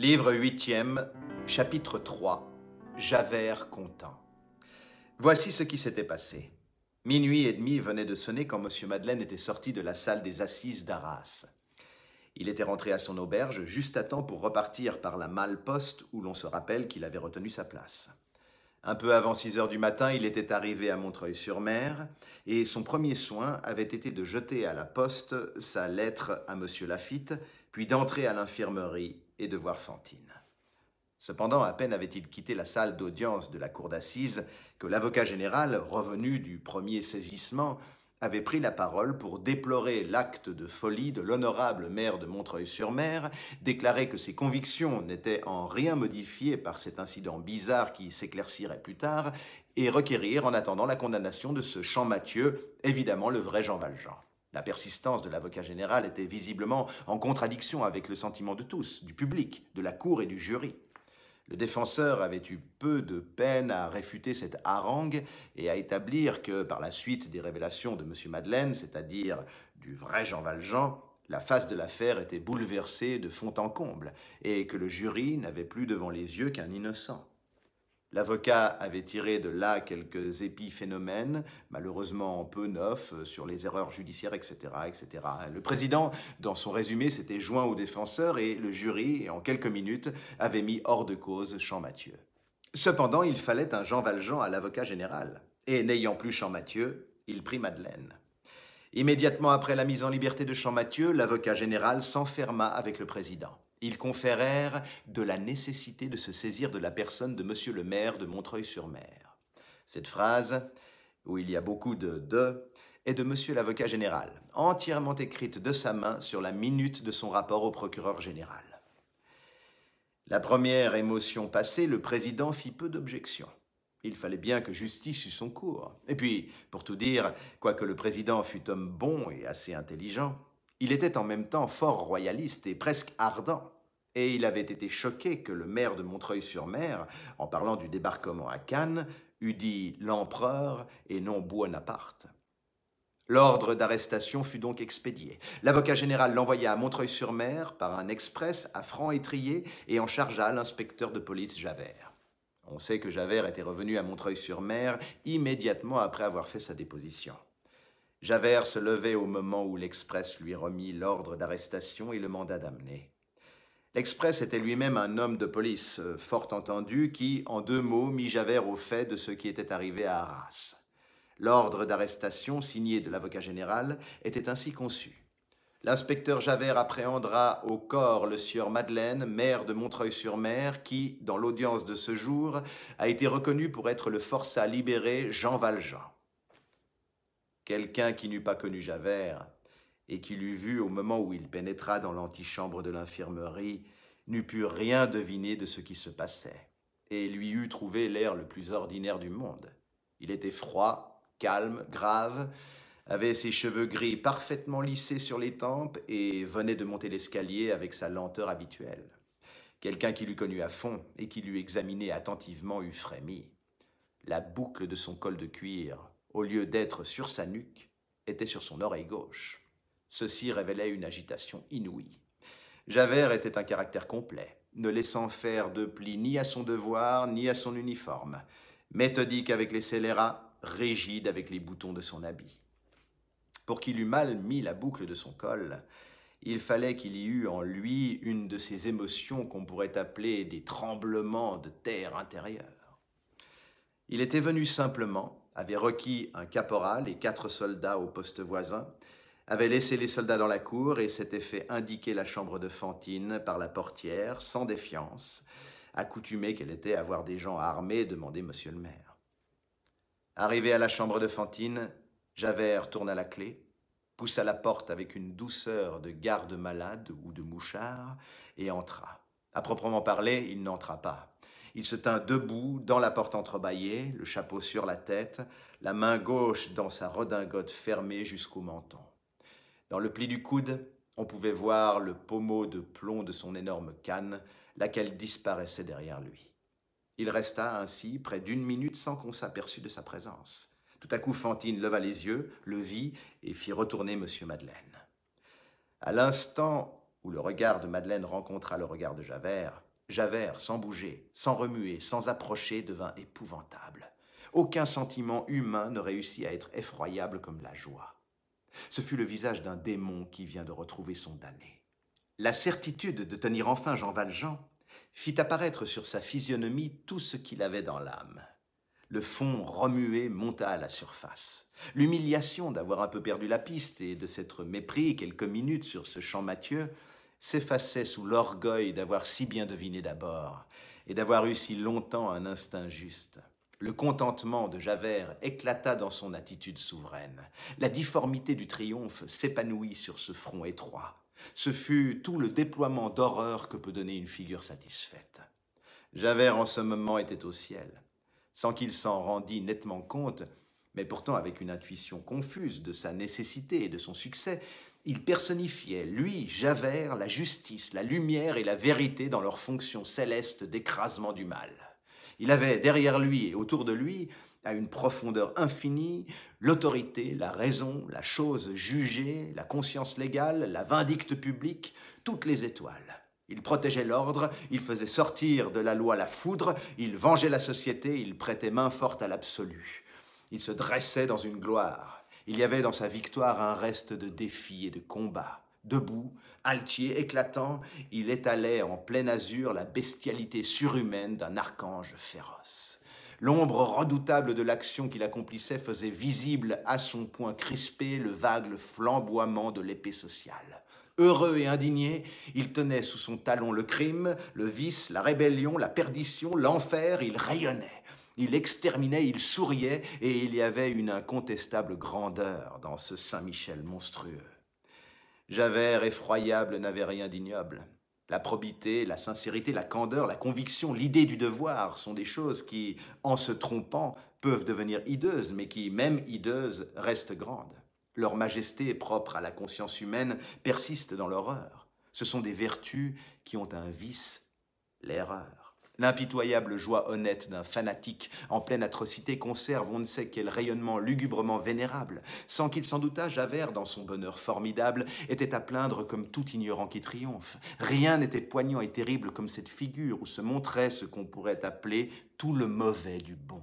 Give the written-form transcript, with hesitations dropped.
Livre 8e, chapitre 3, Javert content. Voici ce qui s'était passé. Minuit et demi venait de sonner quand M. Madeleine était sorti de la salle des assises d'Arras. Il était rentré à son auberge juste à temps pour repartir par la malle-poste où l'on se rappelle qu'il avait retenu sa place. Un peu avant 6 heures du matin, il était arrivé à Montreuil-sur-Mer et son premier soin avait été de jeter à la poste sa lettre à M. Laffitte, puis d'entrer à l'infirmerie et de voir Fantine. Cependant, à peine avait-il quitté la salle d'audience de la cour d'assises que l'avocat général, revenu du premier saisissement, avait pris la parole pour déplorer l'acte de folie de l'honorable maire de Montreuil-sur-Mer, déclarer que ses convictions n'étaient en rien modifiées par cet incident bizarre qui s'éclaircirait plus tard, et requérir en attendant la condamnation de ce Champmathieu, évidemment le vrai Jean Valjean. La persistance de l'avocat général était visiblement en contradiction avec le sentiment de tous, du public, de la cour et du jury. Le défenseur avait eu peu de peine à réfuter cette harangue et à établir que, par la suite des révélations de M. Madeleine, c'est-à-dire du vrai Jean Valjean, la face de l'affaire était bouleversée de fond en comble et que le jury n'avait plus devant les yeux qu'un innocent. L'avocat avait tiré de là quelques épiphénomènes, malheureusement peu neufs, sur les erreurs judiciaires, etc., etc. Le président, dans son résumé, s'était joint au défenseur et le jury, en quelques minutes, avait mis hors de cause Champmathieu. Cependant, il fallait un Jean Valjean à l'avocat général, et n'ayant plus Champmathieu, il prit Madeleine. Immédiatement après la mise en liberté de Champmathieu, l'avocat général s'enferma avec le président. Ils conférèrent de la nécessité de se saisir de la personne de monsieur le maire de Montreuil-sur-Mer. Cette phrase, où il y a beaucoup de, est de monsieur l'avocat général, entièrement écrite de sa main sur la minute de son rapport au procureur général. La première émotion passée, le président fit peu d'objections. Il fallait bien que justice eût son cours. Et puis, pour tout dire, quoique le président fût homme bon et assez intelligent, il était en même temps fort royaliste et presque ardent. Et il avait été choqué que le maire de Montreuil-sur-Mer, en parlant du débarquement à Cannes, eût dit l'empereur et non Buonaparte. L'ordre d'arrestation fut donc expédié. L'avocat général l'envoya à Montreuil-sur-Mer par un express à Franc-Étrier et en chargea l'inspecteur de police Javert. On sait que Javert était revenu à Montreuil-sur-Mer immédiatement après avoir fait sa déposition. Javert se levait au moment où l'Express lui remit l'ordre d'arrestation et le mandat d'amener. L'Express était lui-même un homme de police fort entendu qui, en 2 mots, mit Javert au fait de ce qui était arrivé à Arras. L'ordre d'arrestation, signé de l'avocat général, était ainsi conçu. L'inspecteur Javert appréhendera au corps le sieur Madeleine, maire de Montreuil-sur-Mer, qui, dans l'audience de ce jour, a été reconnu pour être le forçat libéré Jean Valjean. Quelqu'un qui n'eût pas connu Javert et qui l'eût vu au moment où il pénétra dans l'antichambre de l'infirmerie n'eût pu rien deviner de ce qui se passait et lui eût trouvé l'air le plus ordinaire du monde. Il était froid, calme, grave, avait ses cheveux gris parfaitement lissés sur les tempes et venait de monter l'escalier avec sa lenteur habituelle. Quelqu'un qui l'eût connu à fond et qui l'eût examiné attentivement eût frémi. La boucle de son col de cuir, au lieu d'être sur sa nuque, était sur son oreille gauche. Ceci révélait une agitation inouïe. Javert était un caractère complet, ne laissant faire de pli ni à son devoir ni à son uniforme, méthodique avec les scélérats, rigide avec les boutons de son habit. Pour qu'il eût mal mis la boucle de son col, il fallait qu'il y eût en lui une de ces émotions qu'on pourrait appeler des tremblements de terre intérieure. Il était venu simplement, avait requis un caporal et 4 soldats au poste voisin, avait laissé les soldats dans la cour et s'était fait indiquer la chambre de Fantine par la portière, sans défiance, accoutumée qu'elle était à voir des gens armés demander monsieur le maire. Arrivé à la chambre de Fantine, Javert tourna la clé, poussa la porte avec une douceur de garde-malade ou de mouchard et entra. À proprement parler, il n'entra pas. Il se tint debout dans la porte entrebâillée, le chapeau sur la tête, la main gauche dans sa redingote fermée jusqu'au menton. Dans le pli du coude, on pouvait voir le pommeau de plomb de son énorme canne, laquelle disparaissait derrière lui. Il resta ainsi près d'1 minute sans qu'on s'aperçût de sa présence. Tout à coup, Fantine leva les yeux, le vit et fit retourner M. Madeleine. À l'instant où le regard de Madeleine rencontra le regard de Javert, Javert, sans bouger, sans remuer, sans approcher, devint épouvantable. Aucun sentiment humain ne réussit à être effroyable comme la joie. Ce fut le visage d'un démon qui vient de retrouver son damné. La certitude de tenir enfin Jean Valjean fit apparaître sur sa physionomie tout ce qu'il avait dans l'âme. Le fond remué monta à la surface. L'humiliation d'avoir un peu perdu la piste et de s'être mépris quelques minutes sur ce Champmathieu s'effaçait sous l'orgueil d'avoir si bien deviné d'abord et d'avoir eu si longtemps un instinct juste. Le contentement de Javert éclata dans son attitude souveraine. La difformité du triomphe s'épanouit sur ce front étroit. Ce fut tout le déploiement d'horreur que peut donner une figure satisfaite. Javert en ce moment était au ciel. Sans qu'il s'en rendît nettement compte, mais pourtant avec une intuition confuse de sa nécessité et de son succès, il personnifiait, lui, Javert, la justice, la lumière et la vérité dans leur fonction céleste d'écrasement du mal. Il avait derrière lui et autour de lui, à une profondeur infinie, l'autorité, la raison, la chose jugée, la conscience légale, la vindicte publique, toutes les étoiles. Il protégeait l'ordre, il faisait sortir de la loi la foudre, il vengeait la société, il prêtait main forte à l'absolu. Il se dressait dans une gloire. Il y avait dans sa victoire un reste de défi et de combat. Debout, altier, éclatant, il étalait en plein azur la bestialité surhumaine d'un archange féroce. L'ombre redoutable de l'action qu'il accomplissait faisait visible à son poing crispé le vague flamboiement de l'épée sociale. Heureux et indigné, il tenait sous son talon le crime, le vice, la rébellion, la perdition, l'enfer, il rayonnait. Il exterminait, il souriait, et il y avait une incontestable grandeur dans ce Saint-Michel monstrueux. Javert, effroyable, n'avait rien d'ignoble. La probité, la sincérité, la candeur, la conviction, l'idée du devoir sont des choses qui, en se trompant, peuvent devenir hideuses, mais qui, même hideuses, restent grandes. Leur majesté, propre à la conscience humaine, persiste dans l'horreur. Ce sont des vertus qui ont un vice, l'erreur. L'impitoyable joie honnête d'un fanatique en pleine atrocité conserve on ne sait quel rayonnement lugubrement vénérable. Sans qu'il s'en doutât, Javert, dans son bonheur formidable, était à plaindre comme tout ignorant qui triomphe. Rien n'était poignant et terrible comme cette figure où se montrait ce qu'on pourrait appeler tout le mauvais du bon.